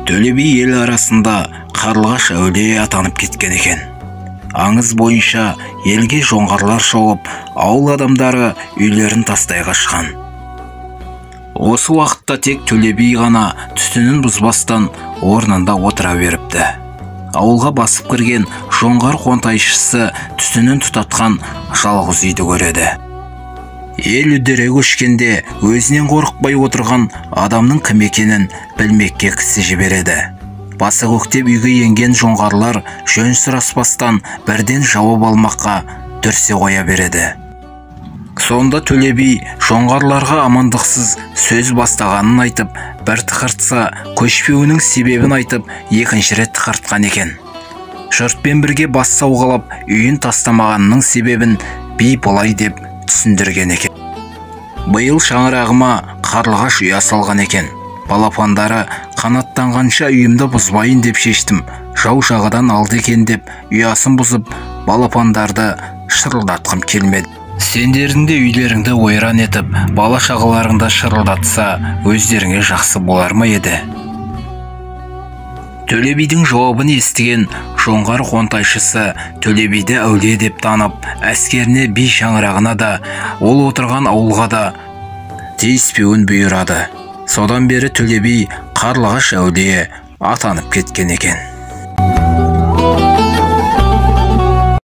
Төле би ел арасында Қарлығаш әулие атанып кеткен екен. Аңыз бойынша елге жоңғарлар шауып, ауыл адамдары үйлерін тастай қашқан. Осы уақытта тек Төле би ғана түтінін бұзбастан орнында отыра беріпті. Ауылға басып кірген жоңғар қонтайшысы түтінін тұтатқан жалғыз үйді көреді. Ел үдере көшкенде өзінен қорықпай отырған адамның кім екенін білмекке кісі жібереді. Басы көктеп үйге енген жоңғарлар жөн сұраспастан бірден жауап алмаққа дүрсе қоя береді. Сонда Төле би жоңғарларға амандықсыз сөз бастағанын айтып, бір тықыртса көшпеуінің себебін айтып, екінші рет тықыртқан екен. Жұртпен бірге бас сауғалап, үйін тастамағанның себебін би былай деп түсіндірген екен. Биыл шаңырағыма Қарлығаш ұя салған екен. Балапандары қанаттанғанша үйімді бұзбайын деп шештім. Жау жағадан алды екен деп ұясын бұзып, балапандарды шырылдатқым келмеді. Сендердің де үйлеріңді ойран етіп, бала шағаларыңды шырылдатса, өздеріңе жақсы болар ма еді? Төле бидің жауабын естіген жоңғар қонтайшысы Төле биді әулие деп танып, әскеріне би шаңырағына да, ол отырған ауылға да тиіспеуін бұйырады. Содан бері Төле би Қарлығаш әулие атанып кеткен екен.